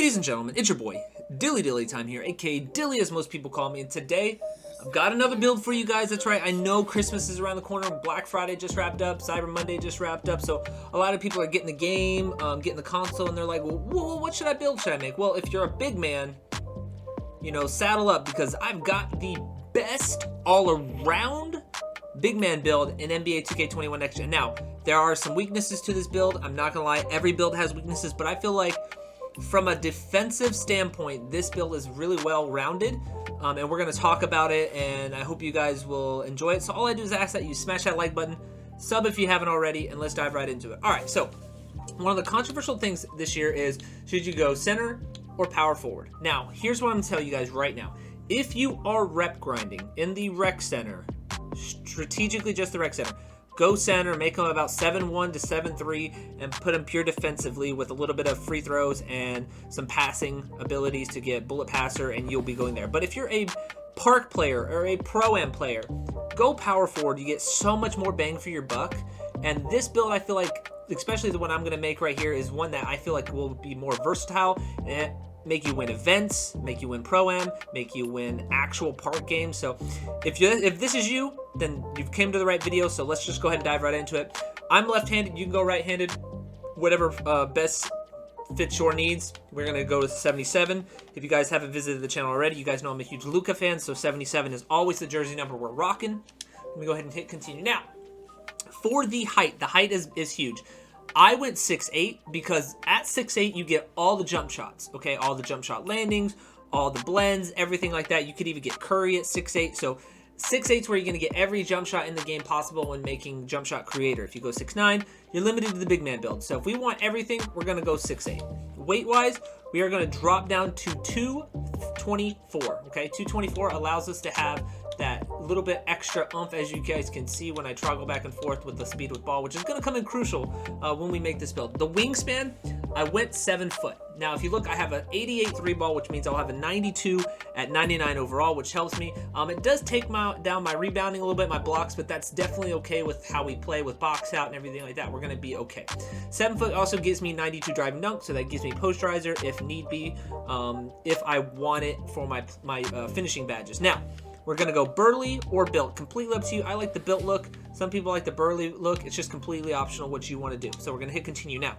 Ladies and gentlemen, it's your boy, Dilly Time here, aka Dilly as most people call me, and today, I've got another build for you guys. That's right, I know Christmas is around the corner, Black Friday just wrapped up, Cyber Monday just wrapped up, so a lot of people are getting the game, getting the console, and they're like, well, what should I build, should I make? Well, if you're a big man, you know, saddle up, because I've got the best all-around big man build in NBA 2K21 Next Gen. Now, there are some weaknesses to this build, I'm not gonna lie, every build has weaknesses, but I feel like from a defensive standpoint, this build is really well-rounded, and we're going to talk about it, and I hope you guys will enjoy it. So all I do is ask that you smash that like button, sub if you haven't already, and let's dive right into it. All right, so one of the controversial things this year is, should you go center or power forward? Now, here's what I'm going to tell you guys right now. If you are rep grinding in the rec center, strategically just the rec center, go center, make them about 7-1 to 7-3, and put them pure defensively with a little bit of free throws and some passing abilities to get bullet passer, and you'll be going there. But if you're a park player or a pro-am player, go power forward. You get so much more bang for your buck. And this build, I feel like, especially the one I'm going to make right here, is one that I feel like will be more versatile and make you win events, make you win pro-am, make you win actual park games. So if this is you, then you've came to the right video. So let's just go ahead and dive right into it. I'm left-handed, you can go right-handed, whatever best fits your needs. We're gonna go with 77. If you guys haven't visited the channel already, you guys know I'm a huge Luka fan, so 77 is always the jersey number we're rocking. Let me go ahead and hit continue. Now, for the height is huge. I went 6'8", because at 6'8", you get all the jump shots, okay? All the jump shot landings, all the blends, everything like that. You could even get Curry at 6'8", so 6'8 is where you're going to get every jump shot in the game possible when making jump shot creator. If you go 6'9", you're limited to the big man build. So if we want everything, we're going to go 6'8". Weight-wise, we are going to drop down to 224, okay? 224 allows us to have that little bit extra oomph, as you guys can see when I toggle back and forth with the speed with ball, which is going to come in crucial when we make this build. The wingspan, I went 7 foot. Now, if you look, I have an 88 3 ball, which means I'll have a 92 at 99 overall, which helps me. It does take down my rebounding a little bit, my blocks, but that's definitely okay with how we play with box out and everything like that. We're going to be okay. 7 foot also gives me 92 driving dunk, so that gives me posterizer if need be, if I want it for my finishing badges. Now, we're going to go burly or built. Completely up to you. I like the built look. Some people like the burly look. It's just completely optional what you want to do. So we're going to hit continue. Now,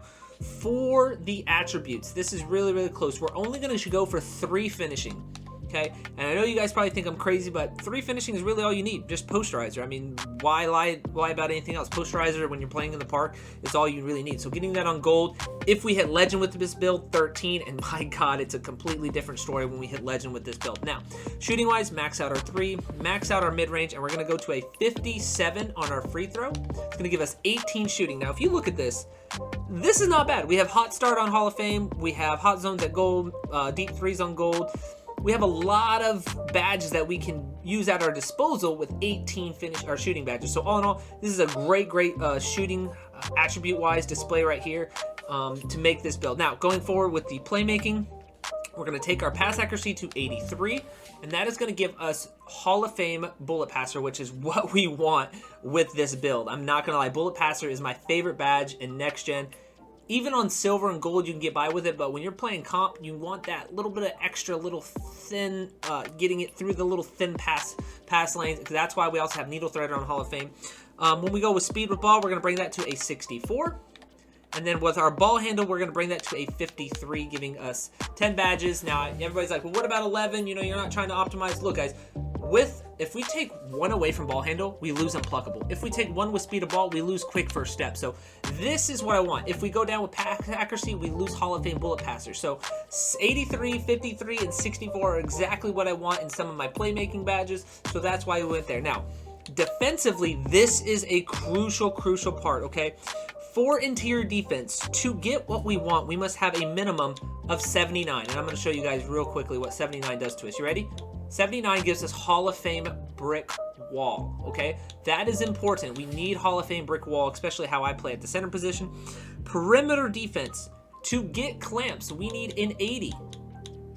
for the attributes, this is really, really close. We're only going to go for 3 finishing. Okay, and I know you guys probably think I'm crazy, but 3 finishing is really all you need. Just posterizer. I mean, why lie about anything else? Posterizer, when you're playing in the park, is all you really need. So getting that on gold. If we hit legend with this build, 13, and my God, it's a completely different story when we hit legend with this build. Now, shooting wise, max out our 3, max out our mid range, and we're gonna go to a 57 on our free throw. It's gonna give us 18 shooting. Now, if you look at this is not bad. We have hot start on Hall of Fame. We have hot zones at gold, deep threes on gold. We have a lot of badges that we can use at our disposal with 18 shooting badges. So all in all, this is a great shooting attribute-wise display right here to make this build. Now, going forward with the playmaking, we're going to take our pass accuracy to 83, and that is going to give us Hall of Fame bullet passer, which is what we want with this build. I'm not going to lie, bullet passer is my favorite badge in Next Gen. Even on silver and gold, you can get by with it, but when you're playing comp, you want that little bit of extra, little thin, getting it through the little thin pass lanes. That's why we also have needle threader on Hall of Fame. When we go with speed with ball, we're going to bring that to a 64. And then with our ball handle, we're going to bring that to a 53, giving us 10 badges. Now, everybody's like, well, what about 11? You know, you're not trying to optimize. Look, guys, if we take 1 away from ball handle, we lose unpluckable. If we take 1 with speed of ball, we lose quick first step. So this is what I want. If we go down with pass accuracy, we lose Hall of Fame bullet passer. So 83, 53, and 64 are exactly what I want in some of my playmaking badges. So that's why we went there. Now, defensively, this is a crucial part, okay? For interior defense, to get what we want, we must have a minimum of 79. And I'm going to show you guys real quickly what 79 does to us. You ready? 79 gives us Hall of Fame brick wall, okay? That is important. We need Hall of Fame brick wall, especially how I play at the center position. Perimeter defense, to get clamps, we need an 80.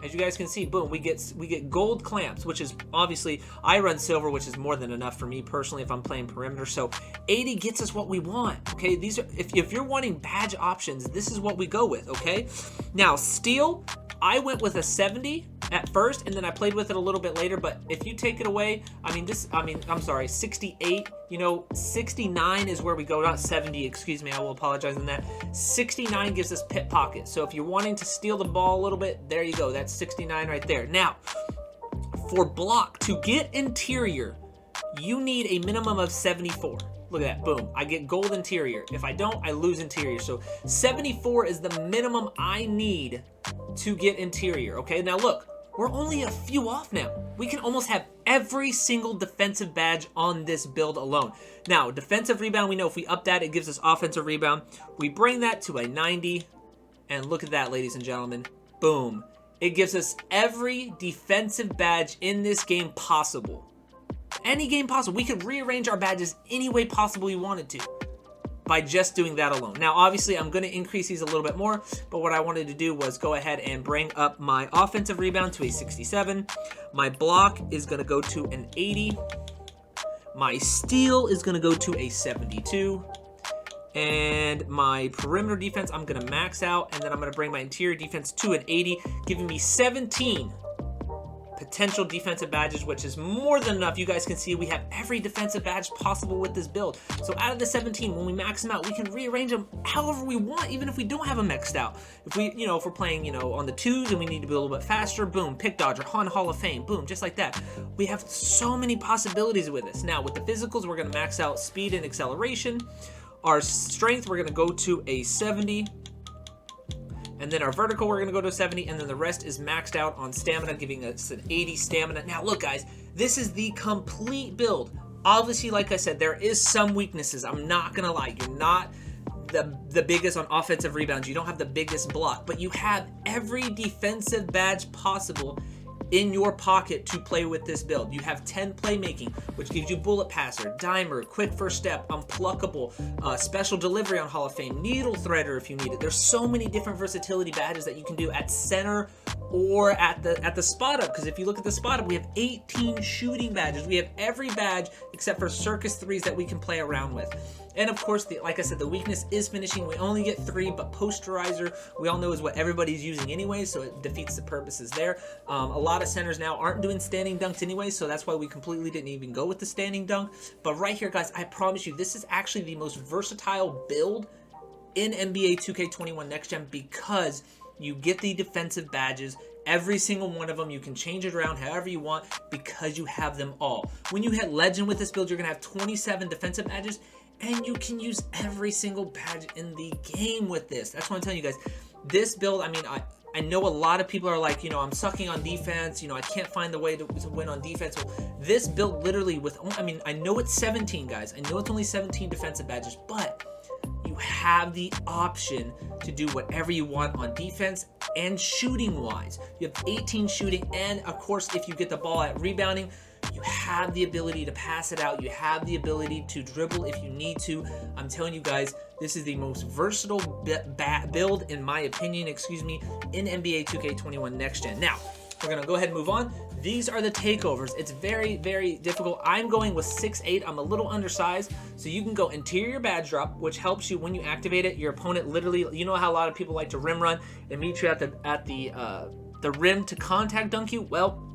As you guys can see, boom, we get gold clamps, which is obviously, I run silver, which is more than enough for me personally if I'm playing perimeter. So 80 gets us what we want, okay? These are, if you're wanting badge options, this is what we go with, okay? Now, steel, I went with a 70 at first, and then I played with it a little bit later. But if you take it away, I'm sorry, 68, you know, 69 is where we go, not 70, excuse me, I will apologize on that. 69 gives us pit pocket. So if you're wanting to steal the ball a little bit, there you go, that's 69 right there. Now, for block, to get interior, you need a minimum of 74. Look at that, boom, I get gold interior. If I don't, I lose interior. So 74 is the minimum I need to get interior, okay? Now look, we're only a few off now. We can almost have every single defensive badge on this build alone. Now, defensive rebound, we know if we up that, it gives us offensive rebound. We bring that to a 90, and look at that, ladies and gentlemen, boom. It gives us every defensive badge in this game possible. Any game possible. We could rearrange our badges any way possible we wanted to by just doing that alone. Now, obviously, I'm going to increase these a little bit more, but what I wanted to do was go ahead and bring up my offensive rebound to a 67. My block is going to go to an 80. My steal is going to go to a 72. And my perimeter defense, I'm going to max out, and then I'm going to bring my interior defense to an 80, giving me 17 potential defensive badges, which is more than enough. You guys can see we have every defensive badge possible with this build. So out of the 17, when we max them out, we can rearrange them however we want, even if we don't have them maxed out. If we, you know, if we're playing, you know, on the 2s and we need to be a little bit faster, boom, pick dodger, Hall of Fame, boom, just like that. We have so many possibilities with this. Now with the physicals, we're going to max out speed and acceleration. Our strength, we're going to go to a 70. And then our vertical, we're going to go to a 70, and then the rest is maxed out on stamina, giving us an 80 stamina. Now, look, guys, this is the complete build. Obviously, like I said, there is some weaknesses. I'm not going to lie. You're not the biggest on offensive rebounds. You don't have the biggest block, but you have every defensive badge possible in your pocket to play with this build. You have 10 playmaking, which gives you bullet passer, dimer, quick first step, unpluckable, special delivery on Hall of Fame, needle threader if you need it. There's so many different versatility badges that you can do at center or at the spot up, because if you look at the spot up, we have 18 shooting badges. We have every badge except for circus threes that we can play around with. And of course, like I said, the weakness is finishing. We only get 3, but posterizer, we all know is what everybody's using anyway, so it defeats the purposes there. A lot of centers now aren't doing standing dunks anyway, so that's why we completely didn't even go with the standing dunk. But right here, guys, I promise you, this is actually the most versatile build in NBA 2K21 Next Gen, because you get the defensive badges. Every single one of them, you can change it around however you want because you have them all. When you hit Legend with this build, you're going to have 27 defensive badges, and you can use every single badge in the game with this. That's what I'm telling you guys. This build, I mean, I know a lot of people are like, you know, I'm sucking on defense. You know, I can't find the way to win on defense. Well, this build literally with, I mean, I know it's 17, guys. I know it's only 17 defensive badges, but you have the option to do whatever you want on defense and shooting wise. You have 18 shooting, and of course, if you get the ball at rebounding, you have the ability to pass it out. You have the ability to dribble if you need to. I'm telling you guys, this is the most versatile build, in my opinion, in NBA 2K21 Next Gen. Now, we're going to go ahead and move on. These are the takeovers. It's very, very difficult. I'm going with 6'8". I'm a little undersized, so you can go interior badge drop, which helps you when you activate it. Your opponent literally, you know how a lot of people like to rim run and meet you at the rim to contact dunk you? Well,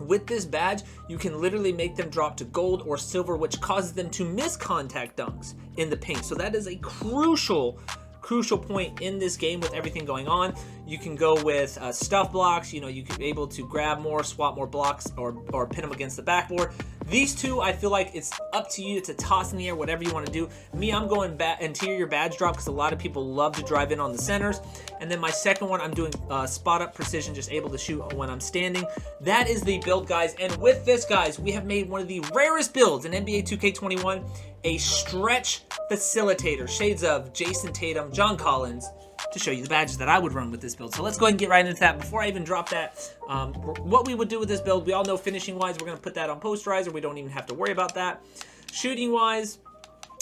with this badge, you can literally make them drop to gold or silver, which causes them to miss contact dunks in the paint. So that is a crucial point in this game with everything going on. You can go with stuff blocks. You know, you can be able to grab more, swap more blocks, or pin them against the backboard. These two, I feel like it's up to you to toss in the air, whatever you want to do. Me, I'm going interior badge drop because a lot of people love to drive in on the centers. And then my second one, I'm doing spot up precision, just able to shoot when I'm standing. That is the build, guys. And with this, guys, we have made one of the rarest builds in NBA 2K21, a stretch facilitator, shades of Jason Tatum, John Collins, to show you the badges that I would run with this build. So let's go ahead and get right into that. Before I even drop that, what we would do with this build, we all know finishing wise, we're going to put that on posterizer. We don't even have to worry about that. Shooting wise,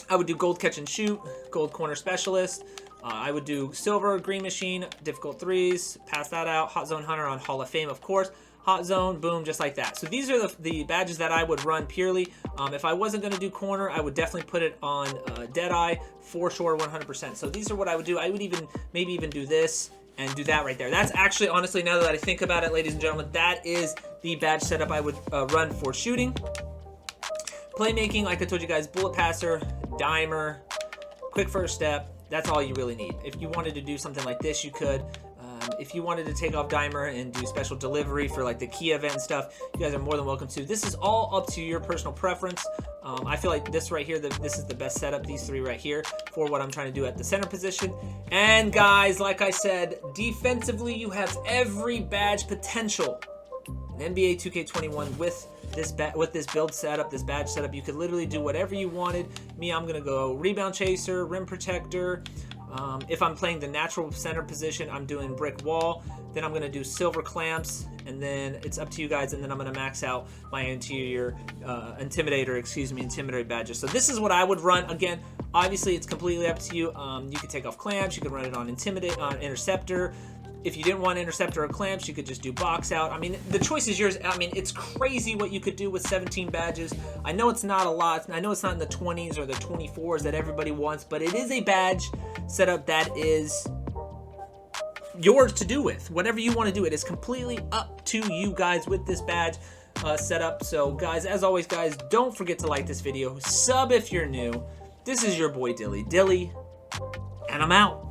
I would do gold catch and shoot, gold corner specialist. I would do silver, green machine, difficult threes, pass that out, hot zone hunter on Hall of Fame, of course. Hot zone, boom, just like that. So these are the badges that I would run purely. If I wasn't going to do corner, I would definitely put it on Deadeye, for sure, 100%. So these are what I would do. I would maybe even do this and do that right there. That's actually, honestly, now that I think about it, ladies and gentlemen, that is the badge setup I would run for shooting. Playmaking, like I told you guys, bullet passer, dimer, quick first step. That's all you really need. If you wanted to do something like this, you could. If you wanted to take off dimer and do special delivery for like the key event and stuff, you guys are more than welcome to. This is all up to your personal preference. I feel like this right here, this is the best setup, these three right here, for what I'm trying to do at the center position. And guys, like I said, defensively, you have every badge potential in NBA 2K21 with this build setup, this badge setup. You could literally do whatever you wanted. Me, I'm gonna go rebound chaser, rim protector. If I'm playing the natural center position, I'm doing brick wall. Then I'm gonna do silver clamps, and then it's up to you guys. And then I'm gonna max out my intimidator badges. So this is what I would run. Again, obviously it's completely up to you. You could take off clamps. You could run it on interceptor. If you didn't want interceptor or clamps, you could just do box out. I mean, the choice is yours. I mean, it's crazy what you could do with 17 badges. I know it's not a lot. I know it's not in the 20s or the 24s that everybody wants, but it is a badge setup that is yours to do with. Whatever you want to do, it is completely up to you guys with this badge setup. So guys, as always, guys, don't forget to like this video. Sub if you're new. This is your boy Dilly, and I'm out.